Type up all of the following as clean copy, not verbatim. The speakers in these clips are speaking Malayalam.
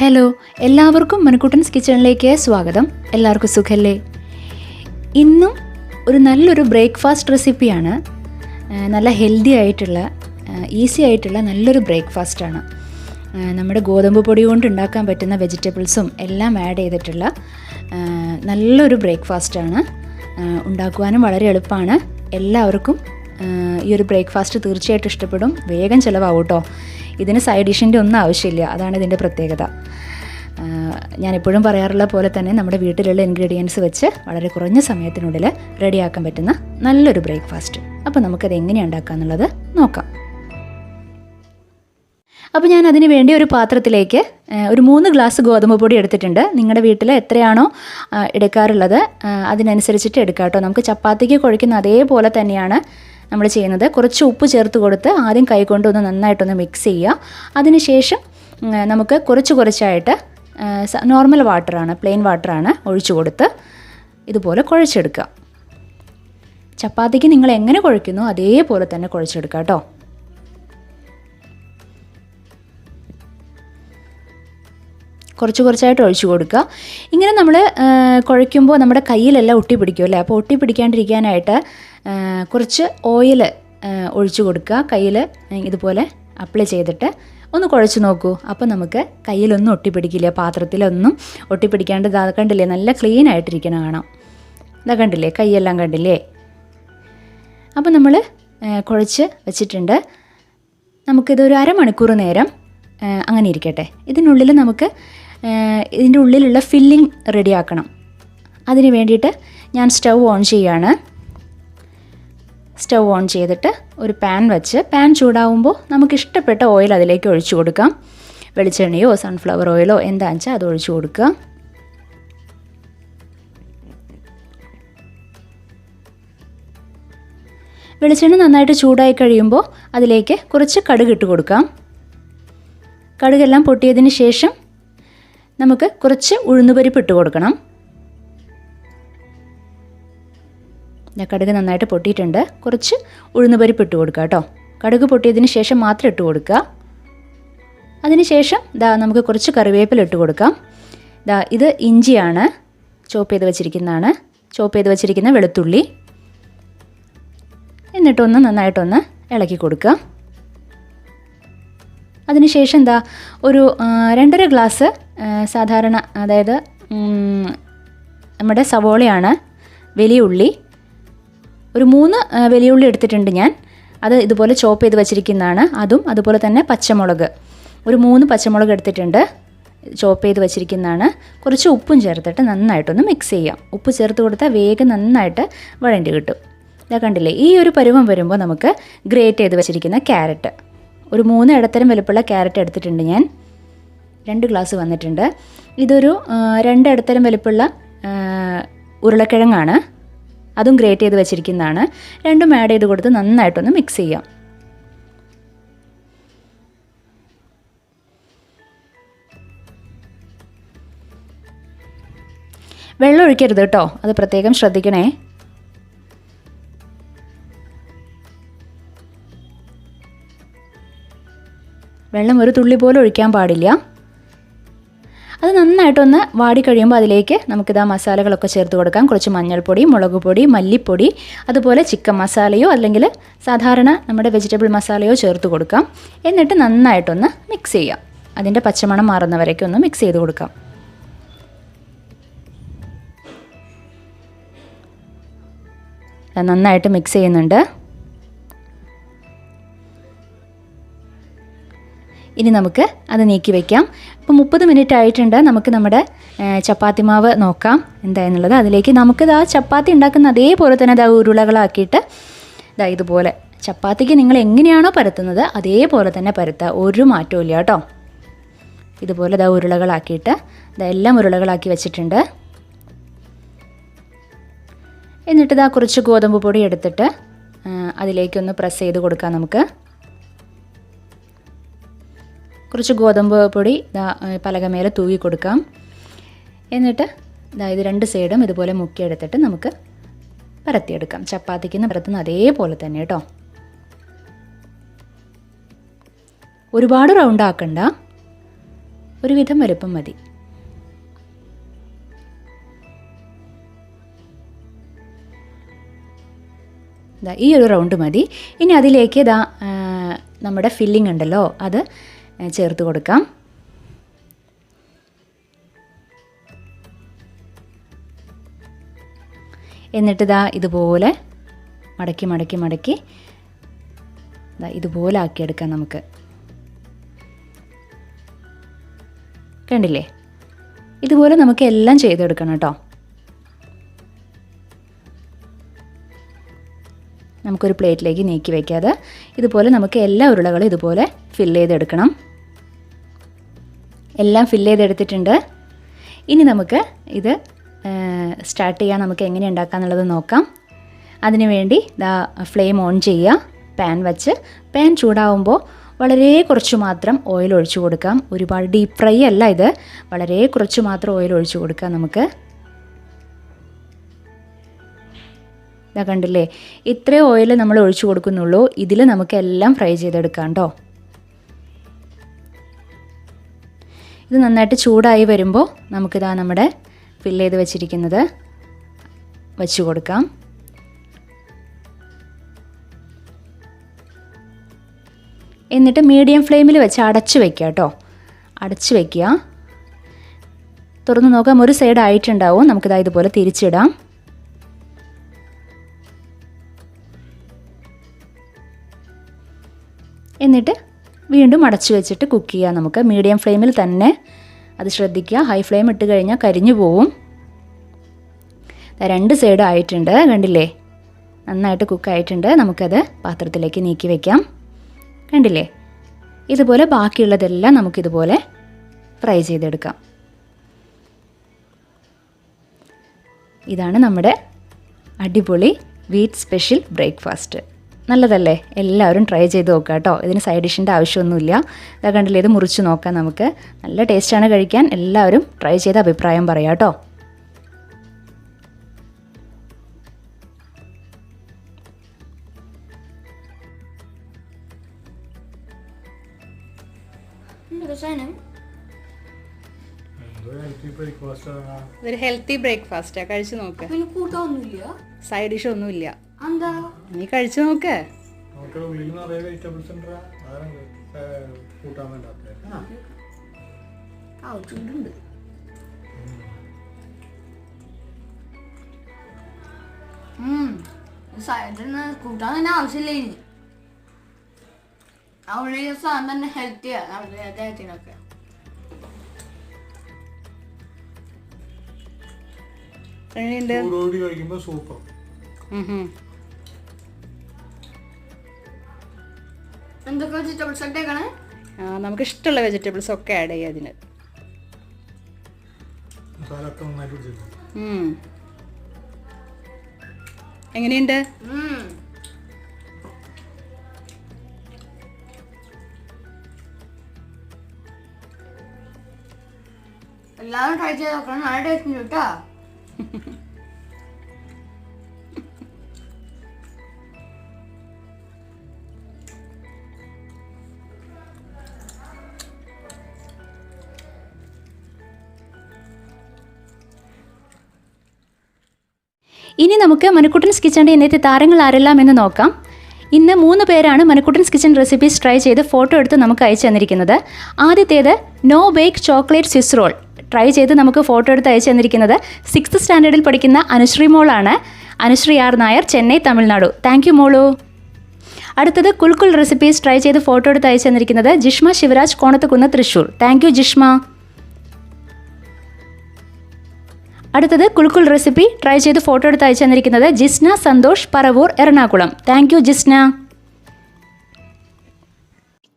ഹലോ, എല്ലാവർക്കും മണിക്കുട്ടൻസ് കിച്ചണിലേക്ക് സ്വാഗതം. എല്ലാവർക്കും സുഖല്ലേ? ഇന്നും ഒരു നല്ലൊരു ബ്രേക്ക്ഫാസ്റ്റ് റെസിപ്പിയാണ്. നല്ല ഹെൽത്തി ആയിട്ടുള്ള ഈസി ആയിട്ടുള്ള നല്ലൊരു ബ്രേക്ക്ഫാസ്റ്റാണ്. നമ്മുടെ ഗോതമ്പ് പൊടി കൊണ്ട് ഉണ്ടാക്കാൻ പറ്റുന്ന വെജിറ്റബിൾസും എല്ലാം ആഡ് ചെയ്തിട്ടുള്ള നല്ലൊരു ബ്രേക്ക്ഫാസ്റ്റാണ്. ഉണ്ടാക്കുവാനും വളരെ എളുപ്പമാണ്. എല്ലാവർക്കും ഈ ഒരു ബ്രേക്ക്ഫാസ്റ്റ് തീർച്ചയായിട്ടും ഇഷ്ടപ്പെടും. വേഗം ചിലവാകും കേട്ടോ. ഇതിന് സൈഡ് ഡിഷിൻ്റെ ഒന്നും ആവശ്യമില്ല. അതാണ് ഇതിൻ്റെ പ്രത്യേകത. ഞാനെപ്പോഴും പറയാറുള്ള പോലെ തന്നെ നമ്മുടെ വീട്ടിലുള്ള ഇൻഗ്രീഡിയൻസ് വെച്ച് വളരെ കുറഞ്ഞ സമയത്തിനുള്ളിൽ റെഡിയാക്കാൻ പറ്റുന്ന നല്ലൊരു ബ്രേക്ക്ഫാസ്റ്റ്. അപ്പോൾ നമുക്കത് എങ്ങനെയാണ് ഉണ്ടാക്കുക എന്നുള്ളത് നോക്കാം. അപ്പോൾ ഞാൻ അതിന് വേണ്ടി ഒരു പാത്രത്തിലേക്ക് ഒരു 3 ഗ്ലാസ് ഗോതമ്പ് പൊടി എടുത്തിട്ടുണ്ട്. നിങ്ങളുടെ വീട്ടിൽ എത്രയാണോ എടുക്കാറുള്ളത് അതിനനുസരിച്ചിട്ട് എടുക്കാം കേട്ടോ. നമുക്ക് ചപ്പാത്തിക്ക് കുഴയ്ക്കുന്ന അതേപോലെ തന്നെയാണ് നമ്മൾ ചെയ്യുന്നത്. കുറച്ച് ഉപ്പ് ചേർത്ത് കൊടുത്ത് ആദ്യം കൈകൊണ്ട് ഒന്ന് നന്നായിട്ടൊന്ന് മിക്സ് ചെയ്യുക. അതിനുശേഷം നമുക്ക് കുറച്ചായിട്ട് നോർമൽ വാട്ടറാണ്, പ്ലെയിൻ വാട്ടറാണ് ഒഴിച്ചു കൊടുത്ത് ഇതുപോലെ കുഴച്ചെടുക്കുക. ചപ്പാത്തിക്ക് നിങ്ങൾ എങ്ങനെ കുഴയ്ക്കുന്നു അതേപോലെ തന്നെ കുഴച്ചെടുക്കുക കേട്ടോ. കുറച്ചായിട്ട് ഒഴിച്ചു കൊടുക്കുക. ഇങ്ങനെ നമ്മൾ കുഴയ്ക്കുമ്പോൾ നമ്മുടെ കയ്യിലെല്ലാം ഒട്ടി പിടിക്കുമല്ലേ. അപ്പോൾ ഒട്ടി പിടിക്കാണ്ടിരിക്കാനായിട്ട് കുറച്ച് ഓയിൽ ഒഴിച്ചു കൊടുക്കുക. കയ്യിൽ ഇതുപോലെ അപ്ലൈ ചെയ്തിട്ട് ഒന്ന് കുഴച്ച് നോക്കൂ. അപ്പോൾ നമുക്ക് കയ്യിലൊന്നും ഒട്ടിപ്പിടിക്കില്ല, പാത്രത്തിലൊന്നും ഒട്ടിപ്പിടിക്കാണ്ട്. ഇതാ കണ്ടില്ലേ, നല്ല ക്ലീൻ ആയിട്ടിരിക്കണം കാണാം. ഇതാ കണ്ടില്ലേ, കൈയെല്ലാം കണ്ടില്ലേ. അപ്പോൾ നമ്മൾ കുഴച്ച് വെച്ചിട്ടുണ്ട്. നമുക്കിതൊരു അരമണിക്കൂർ നേരം അങ്ങനെ ഇരിക്കട്ടെ. ഇതിനുള്ളിൽ നമുക്ക് ഇതിൻ്റെ ഉള്ളിലുള്ള ഫില്ലിംഗ് റെഡിയാക്കണം. അതിന് വേണ്ടിയിട്ട് ഞാൻ സ്റ്റൗ ഓൺ ചെയ്യാണ്. സ്റ്റൗ ഓൺ ചെയ്തിട്ട് ഒരു പാൻ വെച്ച്, പാൻ ചൂടാവുമ്പോൾ നമുക്കിഷ്ടപ്പെട്ട ഓയിൽ അതിലേക്ക് ഒഴിച്ചു കൊടുക്കാം. വെളിച്ചെണ്ണയോ സൺഫ്ലവർ ഓയിലോ എന്താണെന്ന് വെച്ചാൽ അത് ഒഴിച്ചു കൊടുക്കുക. വെളിച്ചെണ്ണ നന്നായിട്ട് ചൂടായി കഴിയുമ്പോൾ അതിലേക്ക് കുറച്ച് കടുക് ഇട്ട് കൊടുക്കാം. കടുകെല്ലാം പൊട്ടിയതിന് ശേഷം നമുക്ക് കുറച്ച് ഉഴുന്നുപരിപ്പ് ഇട്ട് കൊടുക്കണം. കടുക് നന്നായിട്ട് പൊട്ടിയിട്ടുണ്ട്. കുറച്ച് ഉഴുന്നുപരിപ്പ് ഇട്ട് കൊടുക്കുക കേട്ടോ. കടുക് പൊട്ടിയതിന് ശേഷം മാത്രം ഇട്ട് കൊടുക്കുക. അതിന് ശേഷം നമുക്ക് കുറച്ച് കറിവേപ്പില ഇട്ട് കൊടുക്കാം. ഇത് ഇഞ്ചിയാണ്, ചോപ്പ് ചെയ്ത് വെച്ചിരിക്കുന്നതാണ്. ചോപ്പ് ചെയ്ത് വെച്ചിരിക്കുന്ന വെളുത്തുള്ളി. എന്നിട്ടൊന്ന് നന്നായിട്ടൊന്ന് ഇളക്കി കൊടുക്കുക. അതിനുശേഷം ഒരു 2.5 ഗ്ലാസ് സാധാരണ, അതായത് നമ്മുടെ സവോളയാണ്, വലിയ ഉള്ളി, ഒരു 3 വലിയ ഉള്ളി എടുത്തിട്ടുണ്ട് ഞാൻ. അത് ഇതുപോലെ ചോപ്പ് ചെയ്ത് വെച്ചിരിക്കുന്നതാണ്. അതും അതുപോലെ തന്നെ പച്ചമുളക്, ഒരു 3 പച്ചമുളക് എടുത്തിട്ടുണ്ട്, ചോപ്പ് ചെയ്ത് വെച്ചിരിക്കുന്നതാണ്. കുറച്ച് ഉപ്പും ചേർത്തിട്ട് നന്നായിട്ടൊന്ന് മിക്സ് ചെയ്യാം. ഉപ്പ് ചേർത്ത് കൊടുത്താൽ വേഗം നന്നായിട്ട് വഴണ്ടി കിട്ടും. ഇതാ കണ്ടില്ലേ, ഈ ഒരു പരുവം വരുമ്പോൾ നമുക്ക് ഗ്രേറ്റ് ചെയ്ത് വെച്ചിരിക്കുന്ന ക്യാരറ്റ്, ഒരു 3 ഇടത്തരം വലുപ്പമുള്ള ക്യാരറ്റ് എടുത്തിട്ടുണ്ട് ഞാൻ. 2 ഗ്ലാസ് വന്നിട്ടുണ്ട്. ഇതൊരു 2 ഇടത്തരം വലുപ്പമുള്ള ഉരുളക്കിഴങ്ങാണ്, അതും ഗ്രേറ്റ് ചെയ്ത് വെച്ചിരിക്കുന്നതാണ്. രണ്ടും ആഡ് ചെയ്ത് കൊടുത്ത് നന്നായിട്ടൊന്ന് മിക്സ് ചെയ്യാം. വെള്ളം ഒഴിക്കരുത് കേട്ടോ, അത് പ്രത്യേകം ശ്രദ്ധിക്കണേ. വെള്ളം ഒരു തുള്ളി പോലും ഒഴിക്കാൻ പാടില്ല. അത് നന്നായിട്ടൊന്ന് വാടി കഴിയുമ്പോൾ അതിലേക്ക് നമുക്കിതാ മസാലകളൊക്കെ ചേർത്ത് കൊടുക്കാം. കുറച്ച് മഞ്ഞൾപ്പൊടി, മുളക് പൊടി, മല്ലിപ്പൊടി, അതുപോലെ ചിക്കൻ മസാലയോ അല്ലെങ്കിൽ സാധാരണ നമ്മുടെ വെജിറ്റബിൾ മസാലയോ ചേർത്ത് കൊടുക്കാം. എന്നിട്ട് നന്നായിട്ടൊന്ന് മിക്സ് ചെയ്യാം. അതിൻ്റെ പച്ചമണം മാറുന്നവരേക്കും ഒന്ന് മിക്സ് ചെയ്ത് കൊടുക്കാം. നന്നായിട്ട് മിക്സ് ചെയ്യുന്നുണ്ട്. ഇനി നമുക്ക് അത് നീക്കി വയ്ക്കാം. ഇപ്പോൾ 30 മിനിറ്റ് ആയിട്ടുണ്ട്. നമുക്ക് നമ്മുടെ ചപ്പാത്തി മാവ് നോക്കാം എന്തായെന്നുള്ളത്. അതിലേക്ക് നമുക്ക് ചപ്പാത്തി ഉണ്ടാക്കുന്ന അതേപോലെ തന്നെ ഉരുളകളാക്കിയിട്ട് ഇതുപോലെ, ചപ്പാത്തിക്ക് നിങ്ങൾ എങ്ങനെയാണോ പരത്തുന്നത് അതേപോലെ തന്നെ പരത്തുക, ഒരു മാറ്റവും ഇല്ല കേട്ടോ. ഇതുപോലെ ഉരുളകളാക്കിയിട്ട് എല്ലാം ഉരുളകളാക്കി വെച്ചിട്ടുണ്ട്. എന്നിട്ട് കുറച്ച് ഗോതമ്പ് പൊടി എടുത്തിട്ട് അതിലേക്കൊന്ന് പ്രസ് ചെയ്ത് കൊടുക്കാം. നമുക്ക് കുറച്ച് ഗോതമ്പ് പൊടി പലകമേലെ തൂവി കൊടുക്കാം. എന്നിട്ട് ഇത് 2 സൈഡും ഇതുപോലെ മുക്കിയെടുത്തിട്ട് നമുക്ക് പരത്തിയെടുക്കാം. ചപ്പാത്തിക്ക് പരത്തുന്ന അതേപോലെ തന്നെ കേട്ടോ. ഒരുപാട് റൗണ്ട് ആക്കണ്ട, ഒരുവിധം വലുപ്പം മതി. ഈ ഒരു റൗണ്ട് മതി. ഇനി അതിലേക്ക് നമ്മുടെ ഫില്ലിംഗ് ഉണ്ടല്ലോ അത് ചേർത്ത് കൊടുക്കാം. എന്നിട്ട് ഇതുപോലെ മടക്കി മടക്കി മടക്കി ഇതുപോലെ ആക്കിയെടുക്കാം നമുക്ക്. കണ്ടില്ലേ? ഇതുപോലെ നമുക്ക് എല്ലാം ചെയ്തെടുക്കണം കേട്ടോ. നമുക്കൊരു പ്ലേറ്റിലേക്ക് നീക്കി വയ്ക്കാതെ ഇതുപോലെ നമുക്ക് എല്ലാ ഉരുളകളും ഇതുപോലെ ഫില്ല് ചെയ്തെടുക്കണം. എല്ലാം ഫില്ല് ചെയ്തെടുത്തിട്ടുണ്ട്. ഇനി നമുക്ക് ഇത് സ്റ്റാർട്ട് ചെയ്യാൻ നമുക്ക് എങ്ങനെ ഉണ്ടാക്കാമെന്നുള്ളത് നോക്കാം. അതിനുവേണ്ടി ഫ്ലെയിം ഓൺ ചെയ്യുക. പാൻ വച്ച് പാൻ ചൂടാവുമ്പോൾ വളരെ കുറച്ച് മാത്രം ഓയിൽ ഒഴിച്ചു കൊടുക്കാം. ഒരുപാട് ഡീപ്പ് ഫ്രൈ അല്ല ഇത്, വളരെ കുറച്ച് മാത്രം ഓയിൽ ഒഴിച്ചു കൊടുക്കാം നമുക്ക്. കണ്ടില്ലേ? ഇത്രയും ഓയിൽ നമ്മൾ ഒഴിച്ചു കൊടുക്കുന്നുള്ളൂ. ഇതിൽ നമുക്ക് എല്ലാം ഫ്രൈ ചെയ്തെടുക്കാം കേട്ടോ. ഇത് നന്നായിട്ട് ചൂടായി വരുമ്പോൾ നമുക്കിതാ നമ്മുടെ ഫില്ല് ചെയ്ത് വെച്ചിരിക്കുന്നത് വെച്ച് കൊടുക്കാം. എന്നിട്ട് മീഡിയം ഫ്ലെയിമിൽ വെച്ച് അടച്ച് വയ്ക്കുക കേട്ടോ. അടച്ച് വയ്ക്കുക. തുറന്ന് നോക്കാം. ഒരു സൈഡ് ആയിട്ടുണ്ടാവും. നമുക്കിതാ ഇതുപോലെ തിരിച്ചിടാം. എന്നിട്ട് വീണ്ടും അടച്ചു വെച്ചിട്ട് കുക്ക് ചെയ്യാം നമുക്ക്. മീഡിയം ഫ്ലെയിമിൽ തന്നെ അത് ശ്രദ്ധിക്കുക. ഹൈ ഫ്ലെയിം ഇട്ട് കഴിഞ്ഞാൽ കരിഞ്ഞു പോവും. രണ്ട് സൈഡ് ആയിട്ടുണ്ട്. കണ്ടില്ലേ? നന്നായിട്ട് കുക്കായിട്ടുണ്ട്. നമുക്കത് പാത്രത്തിലേക്ക് നീക്കി വയ്ക്കാം. കണ്ടില്ലേ? ഇതുപോലെ ബാക്കിയുള്ളതെല്ലാം നമുക്കിതുപോലെ ഫ്രൈ ചെയ്തെടുക്കാം. ഇതാണ് നമ്മുടെ അടിപൊളി വീറ്റ് സ്പെഷ്യൽ ബ്രേക്ക്ഫാസ്റ്റ്. നല്ലതല്ലേ? എല്ലാവരും ട്രൈ ചെയ്ത് നോക്കുക കേട്ടോ. ഇതിന് സൈഡ് ഡിഷിൻ്റെ ആവശ്യമൊന്നുമില്ല. ഇതാ കണ്ടില്ലേ? ഇത് മുറിച്ച് നോക്കാം നമുക്ക്. നല്ല ടേസ്റ്റാണ് കഴിക്കാൻ. എല്ലാവരും ട്രൈ ചെയ്ത് അഭിപ്രായം പറയാം കേട്ടോ. ഇതൊരു ഹെൽത്തി ബ്രേക്ക്ഫാസ്റ്റാ. കഴിച്ചു നോക്ക്. സൈഡ് ഡിഷ് ഒന്നുമില്ല. നീ കഴിച്ചു നോക്ക്. കൂട്ടാൻ തന്നെ ആവശ്യമില്ല. ഇനി അവിടെ സാധനം തന്നെ ഹെൽത്തിയാ അദ്ദേഹത്തിനൊക്കെ. സൂപ്പർ. എന്തൊക്കെ വെജിറ്റബിൾസ് ഇട്ടേക്കണേ? നമുക്ക് ഇഷ്ടമുള്ള വെജിറ്റബിൾസ് ഒക്കെ ആഡ് ചെയ്യാം അതിന്. എങ്ങനെയുണ്ട്? എല്ലാവരും ട്രൈ ചെയ്ത് നോക്കണം. നല്ല ടേസ്റ്റ് ഉണ്ട് കേട്ടോ. ഇനി നമുക്ക് മനുക്കുട്ടൻസ് കിച്ചണിൻ്റെ ഇന്നത്തെ താരങ്ങൾ ആരെല്ലാം എന്ന് നോക്കാം. ഇന്ന് 3 പേരാണ് മനുക്കുട്ടൻസ് കിച്ചൺ റെസിപ്പീസ് ട്രൈ ചെയ്ത് ഫോട്ടോ എടുത്ത് നമുക്ക് അയച്ചു തന്നിരിക്കുന്നത്. ആദ്യത്തേത് no bake chocolate Swiss roll try ചെയ്ത് നമുക്ക് ഫോട്ടോ എടുത്ത് അയച്ചു തന്നിരിക്കുന്നത് 6th സ്റ്റാൻഡേർഡിൽ പഠിക്കുന്ന അനുശ്രീ മോളാണ്. Anusree R Nair, Chennai, Tamil Nadu. Thank you മോളു. അടുത്തത് കുൽക്കുൽ റെസിപ്പീസ് ട്രൈ ചെയ്ത് ഫോട്ടോ എടുത്ത് അയച്ചു തന്നിരിക്കുന്നത് ജിഷ്മ ശിവരാജ്, കോണത്തുകുന്ന്, തൃശ്ശൂർ. Thank you Jishma. അടുത്തത് കുൽക്കുൽ റെസിപ്പി ട്രൈ ചെയ്ത് ഫോട്ടോ എടുത്ത് അയച്ചു തന്നിരിക്കുന്നത് ജിസ്ന സന്തോഷ്, പറവൂർ, എറണാകുളം. Thank you Jisna.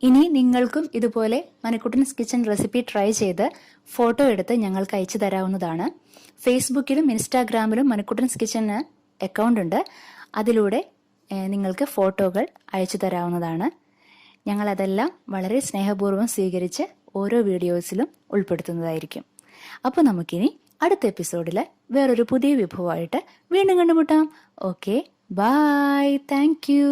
ഇനി നിങ്ങൾക്കും ഇതുപോലെ മനുക്കുട്ടൻസ് കിച്ചൺ റെസിപ്പി ട്രൈ ചെയ്ത് ഫോട്ടോ എടുത്ത് ഞങ്ങൾക്ക് അയച്ചു തരാവുന്നതാണ്. ഫേസ്ബുക്കിലും ഇൻസ്റ്റാഗ്രാമിലും മനുക്കുട്ടൻസ് കിച്ചന് അക്കൗണ്ട് ഉണ്ട്. അതിലൂടെ നിങ്ങൾക്ക് ഫോട്ടോകൾ അയച്ചു തരാവുന്നതാണ്. ഞങ്ങളതെല്ലാം വളരെ സ്നേഹപൂർവ്വം സ്വീകരിച്ച് ഓരോ വീഡിയോസിലും ഉൾപ്പെടുത്തുന്നതായിരിക്കും. അപ്പോൾ നമുക്കിനി അടുത്ത എപ്പിസോഡിൽ വേറൊരു പുതിയ വിഭവമായിട്ട് വീണ്ടും കണ്ടുമുട്ടാം. Okay, bye. Thank U.